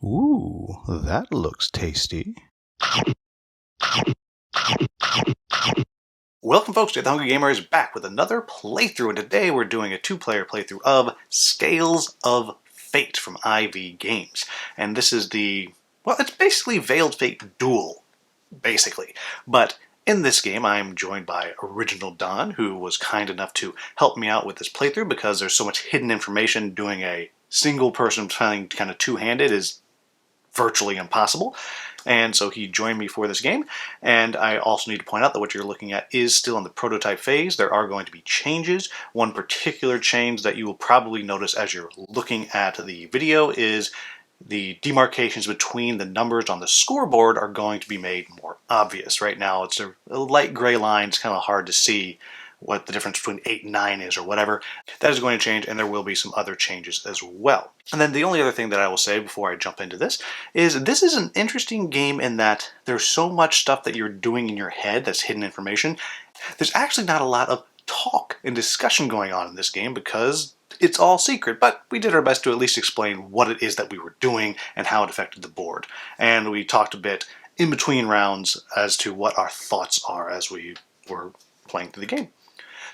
Ooh, that looks tasty. Welcome folks to The Hungry Gamer is back with another playthrough, and today we're doing a two-player playthrough of Scales of Fate from IV Games. And this is it's basically Veiled Fate Duel, basically. But in this game, I'm joined by Original Don, who was kind enough to help me out with this playthrough because there's so much hidden information. Doing a single person playing kind of two-handed is virtually impossible, and so he joined me for this game. And I also need to point out that what you're looking at is still in the prototype phase. There are going to be changes. One particular change that you will probably notice as you're looking at the video is the demarcations between the numbers on the scoreboard are going to be made more obvious. Right now it's a light gray line. It's kind of hard to see what the difference between 8 and 9 is or whatever. That is going to change, and there will be some other changes as well. And then the only other thing that I will say before I jump into this is an interesting game in that there's so much stuff that you're doing in your head that's hidden information. There's actually not a lot of talk and discussion going on in this game because it's all secret, but we did our best to at least explain what it is that we were doing and how it affected the board. And we talked a bit in between rounds as to what our thoughts are as we were playing through the game.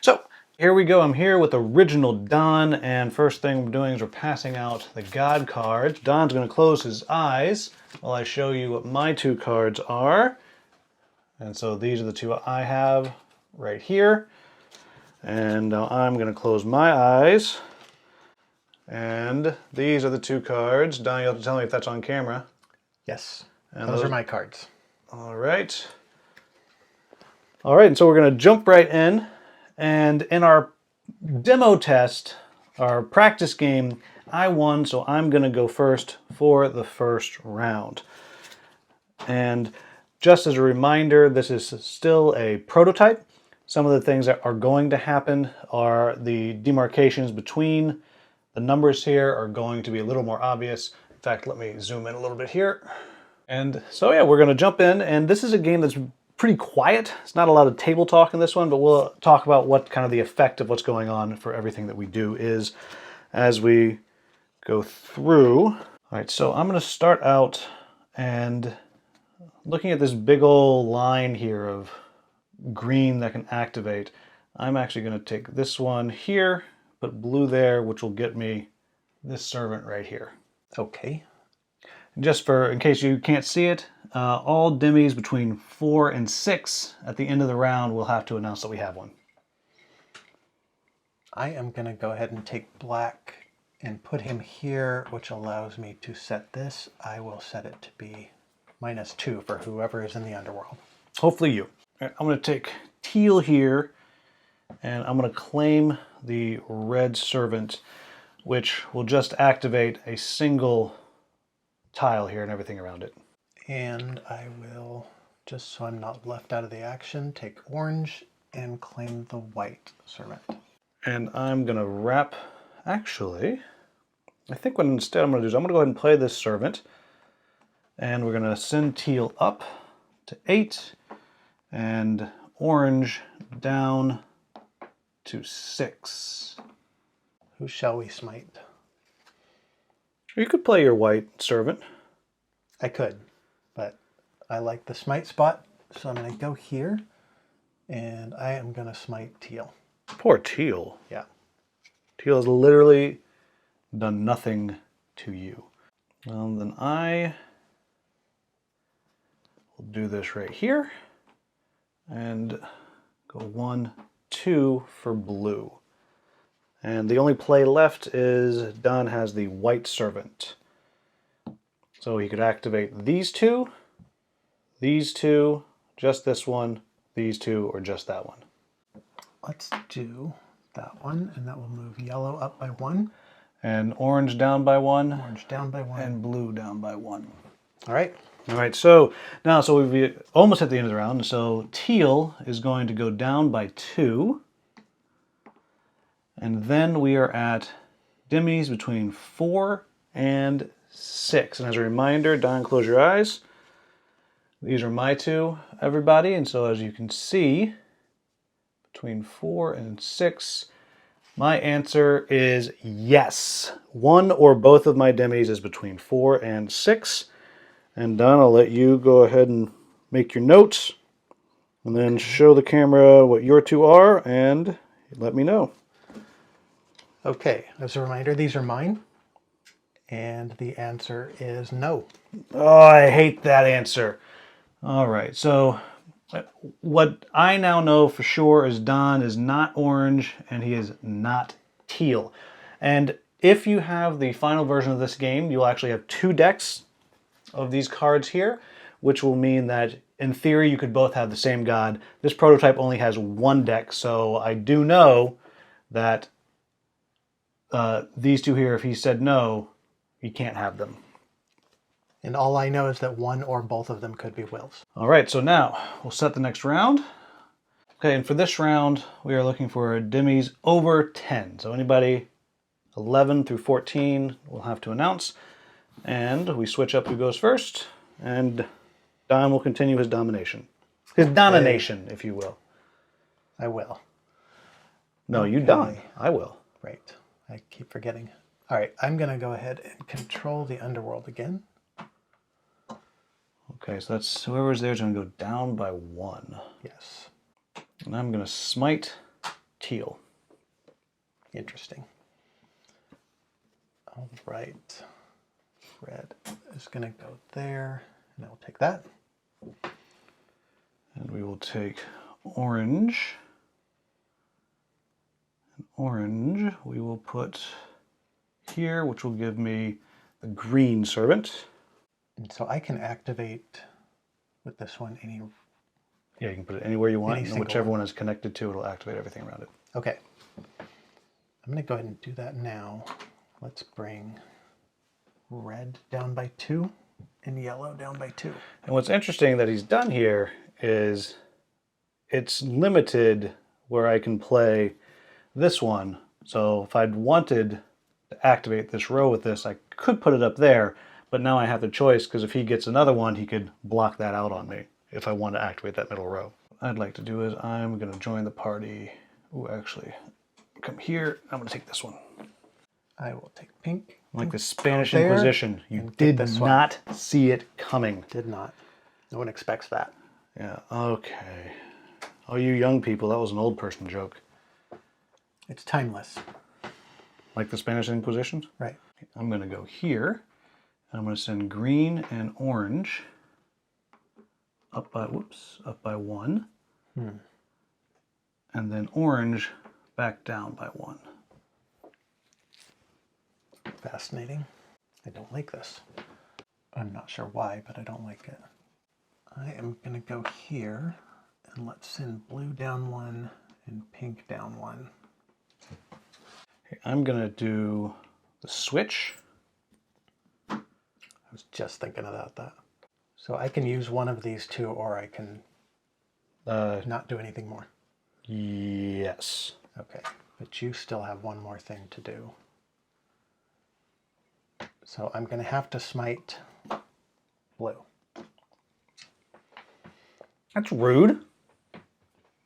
So here we go. I'm here with Original Don, and first thing we're doing is we're passing out the God cards. Don's going to close his eyes while I show you what my two cards are. And so these are the two I have right here. And now I'm going to close my eyes. And these are the two cards. Don, you'll have to tell me if that's on camera. Yes, and those are my cards. All right. All right, and so we're going to jump right in. And in our demo test, our practice game, I won, so I'm going to go first for the first round. And just as a reminder, this is still a prototype. Some of the things that are going to happen are the demarcations between the numbers here are going to be a little more obvious. In fact, let me zoom in a little bit here. And so yeah, we're going to jump in, and this is a game that's pretty quiet. It's not a lot of table talk in this one, but we'll talk about what kind of the effect of what's going on for everything that we do is as we go through. All right, so I'm going to start out and looking at this big old line here of green that can activate. I'm actually going to take this one here, put blue there, which will get me this servant right here. Okay. Just in case you can't see it, all dimmies between 4 and 6 at the end of the round will have to announce that we have one. I am going to go ahead and take black and put him here, which allows me to set this. I will set it to be -2 for whoever is in the underworld. Hopefully you. All right, I'm going to take teal here, and I'm going to claim the red servant, which will just activate a single tile here and everything around it. And I will, just so I'm not left out of the action, take orange and claim the white servant. And I'm going to wrap, actually, I think what instead I'm going to do is I'm going to go ahead and play this servant, and we're going to send teal up to 8 and orange down to 6. Who shall we smite? You could play your white servant. I could, but I like the smite spot, so I'm going to go here, and I am going to smite teal. Poor teal. Yeah. Teal has literally done nothing to you. Well, then I will do this right here and go 1, 2 for blue. And the only play left is Don has the white servant. So he could activate these two, just this one, these two, or just that one. Let's do that one, and that will move yellow up by 1. And orange down by 1. Orange down by 1. And blue down by 1. All right. All right, so now, we've almost at the end of the round. So teal is going to go down by 2. And then we are at dimmies between 4 and 6. And as a reminder, Don, close your eyes. These are my two, everybody. And so as you can see, between 4 and 6, My answer is yes. One or both of my demis is between 4 and 6. And Don, I'll let you go ahead and make your notes and then show the camera what your two are and let me know. Okay, as a reminder, these are mine. And the answer is no. Oh, I hate that answer. All right, so what I now know for sure is Don is not orange and he is not teal. And if you have the final version of this game, you'll actually have 2 decks of these cards here, which will mean that in theory you could both have the same god. This prototype only has 1 deck, so I do know that these two here, if he said no, he can't have them. And all I know is that one or both of them could be Will's. All right, so now we'll set the next round. Okay, and for this round, we are looking for demis over 10. So anybody 11 through 14 will have to announce. And we switch up who goes first. And Don will continue his domination. His domination, if you will. I will. No, you Don. I will. Right. I keep forgetting. All right, I'm going to go ahead and control the underworld again. Okay, so that's whoever's there is going to go down by 1. Yes. And I'm going to smite teal. Interesting. All right. Red is going to go there, and I'll take that. And we will take orange. And orange we will put here, which will give me the green servant. And so I can activate with this one any... Yeah, you can put it anywhere you want, Any and whichever one is connected to, it'll activate everything around it. Okay. I'm going to go ahead and do that now. Let's bring red down by 2 and yellow down by 2. And what's interesting that he's done here is it's limited where I can play this one. So if I'd wanted to activate this row with this, I could put it up there, but now I have the choice because if he gets another one, he could block that out on me if I want to activate that middle row. What I'd like to do is I'm going to join the party. Ooh, actually, come here. I'm going to take this one. I will take pink. Like the Spanish there, Inquisition. You and did get this one. not see it coming. Did not. No one expects that. Yeah, okay. Oh, you young people, that was an old person joke. It's timeless. Like the Spanish Inquisition? Right. I'm going to go here, and I'm going to send green and orange up by 1. And then orange back down by 1. Fascinating. I don't like this. I'm not sure why, but I don't like it. I am going to go here, and let's send blue down 1 and pink down 1. Okay, I'm going to do the switch. I was just thinking about that. So I can use one of these 2, or I can not do anything more. Yes. Okay, but you still have one more thing to do. So I'm going to have to smite blue. That's rude.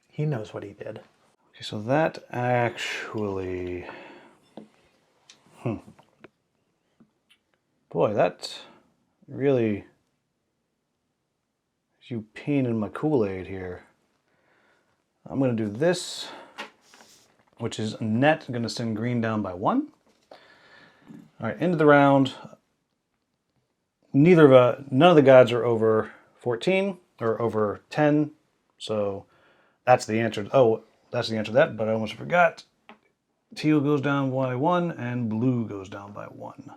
He knows what he did. Okay, so that actually... Boy, that really... You peeing in my Kool-Aid here. I'm going to do this, which is net. I'm going to send green down by 1. All right, end of the round. None of the gods are over 14 or over 10, so that's the answer. Oh, that's the answer to that, but I almost forgot. Teal goes down by 1 and blue goes down by 1.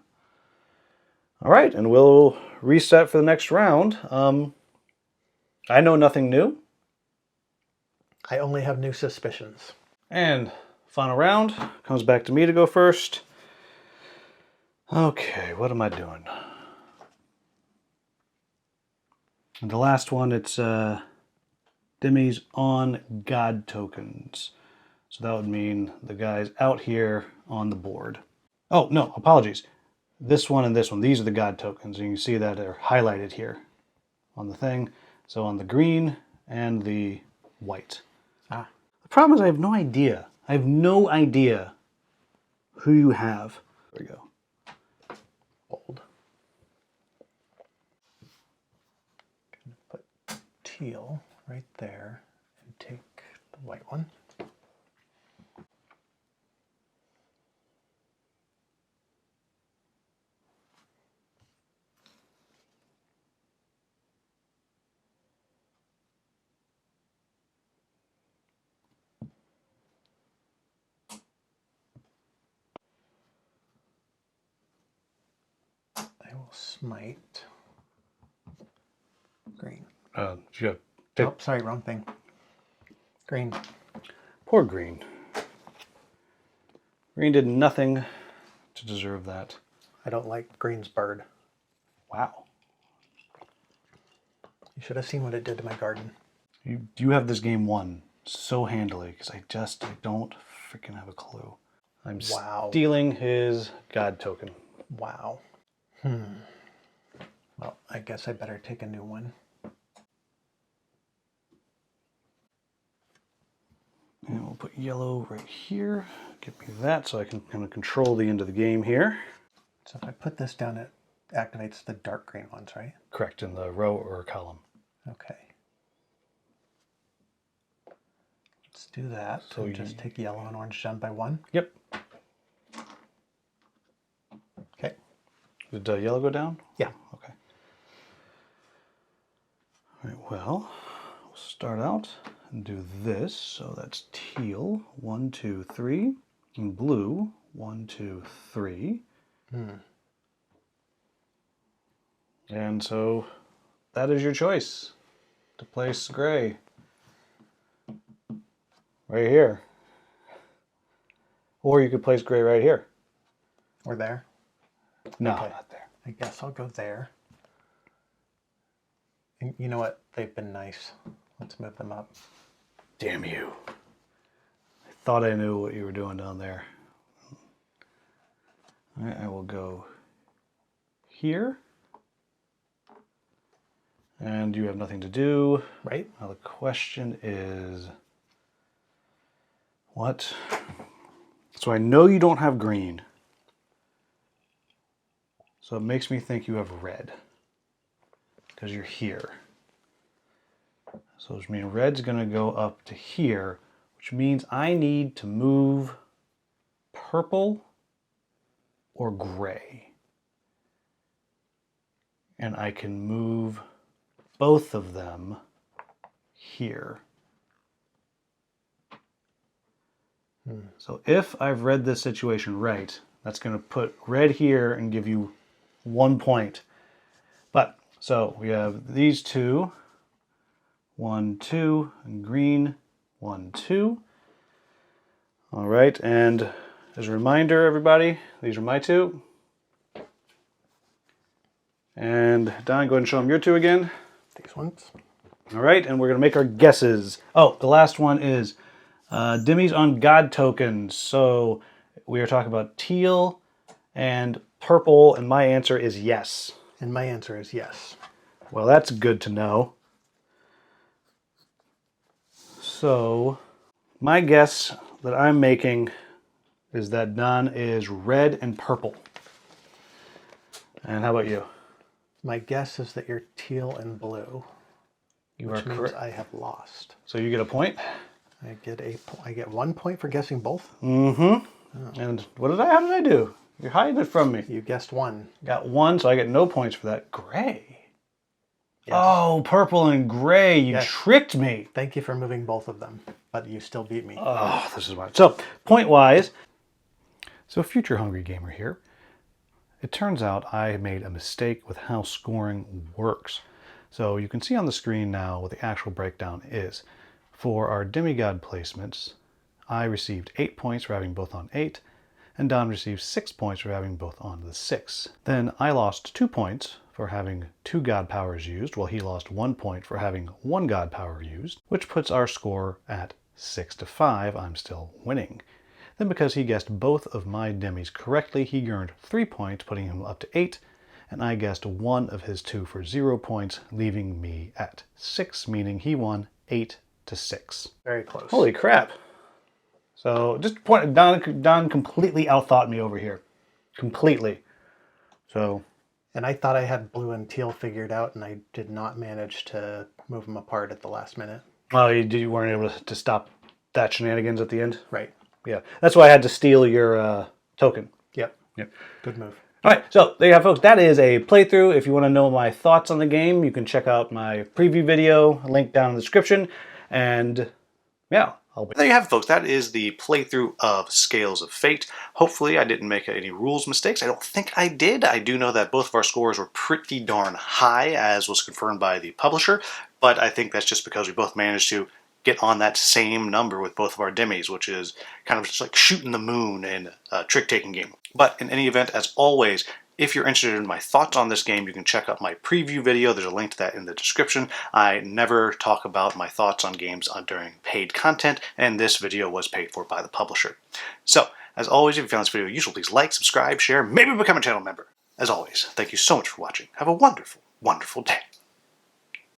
All right, and we'll reset for the next round. I know nothing new. I only have new suspicions. And final round comes back to me to go first. Okay, what am I doing? And the last one, it's demis on god tokens. So that would mean the guys out here on the board. Oh, no, apologies. This one and this one, these are the god tokens. And you can see that they're highlighted here on the thing. So on the green and the white. Ah. The problem is I have no idea. I have no idea who you have. There we go. Bold. Put teal right there and take the white one. I will smite green. You Oh, sorry, wrong thing. Green. Poor green. Green did nothing to deserve that. I don't like green's bird. Wow. You should have seen what it did to my garden. You have this game won so handily because I don't freaking have a clue. I'm stealing his god token. Wow. Well, I guess I better take a new one. And we'll put yellow right here. Give me that so I can kind of control the end of the game here. So if I put this down, it activates the dark green ones, right? Correct, in the row or column. Okay. Let's do that. So So just take yellow and orange down by one. Yep. Okay. Did yellow go down? Yeah. Okay. All right, well, we'll start out and do this. So that's teal, 1, 2, 3. And blue, 1, 2, 3. And so that is your choice to place gray. Right here. Or you could place gray right here. Or there. No, Okay. not there. I guess I'll go there. And you know what? They've been nice. Let's move them up. Damn you. I thought I knew what you were doing down there. All right, I will go here. And you have nothing to do. Right? Now the question is, what? So I know you don't have green. So it makes me think you have red. Because you're here. So which means red's going to go up to here, which means I need to move purple or gray. And I can move both of them here. So if I've read this situation right, that's going to put red here and give you 1 point. But, so we have these two, 1, 2, and green, 1, 2. All right, and as a reminder, everybody, these are my two. And Don, go ahead and show them your two again. These ones. All right, and we're going to make our guesses. Oh, the last one is Dimmies on God tokens. So we are talking about teal and purple, and my answer is yes. And my answer is yes. Well, that's good to know. So my guess that I'm making is that Don is red and purple. And how about you? My guess is that you're teal and blue. You which are means correct. I have lost. So you get a point? I get 1 point for guessing both? Mm-hmm. Oh. And how did I do? You're hiding it from me. You guessed one. Got one, so I get no points for that. Gray. Yes. Oh, purple and gray. You tricked me. Thank you for moving both of them, but you still beat me. Oh, this is why. So, point-wise, so future Hungry Gamer here. It turns out I made a mistake with how scoring works. So you can see on the screen now what the actual breakdown is. For our demigod placements, I received 8 points for having both on 8, and Don received 6 points for having both on the 6. Then I lost 2 points for having 2 god powers used, while he lost 1 point for having 1 god power used, which puts our score at 6-5. I'm still winning. Then because he guessed both of my demis correctly, he earned 3 points, putting him up to 8, and I guessed 1 of his 2 for 0 points, leaving me at 6, meaning he won 8-6. Very close. Holy crap. So just point, Don completely outthought me over here. Completely. So. And I thought I had blue and teal figured out, and I did not manage to move them apart at the last minute. Oh, you weren't able to stop that shenanigans at the end? Right. Yeah. That's why I had to steal your token. Yep. Yep. Good move. All right, so there you have, folks. That is a playthrough. If you want to know my thoughts on the game, you can check out my preview video, link down in the description. And yeah, there you have it, folks. That is the playthrough of Scales of Fate. Hopefully I didn't make any rules mistakes. I don't think I did. I do know that both of our scores were pretty darn high, as was confirmed by the publisher, but I think that's just because we both managed to get on that same number with both of our demis, which is kind of just like shooting the moon in a trick-taking game. But in any event, as always, if you're interested in my thoughts on this game, you can check out my preview video. There's a link to that in the description. I never talk about my thoughts on games during paid content, and this video was paid for by the publisher. So, as always, if you found this video useful, please like, subscribe, share, maybe become a channel member. As always, thank you so much for watching. Have a wonderful, wonderful day.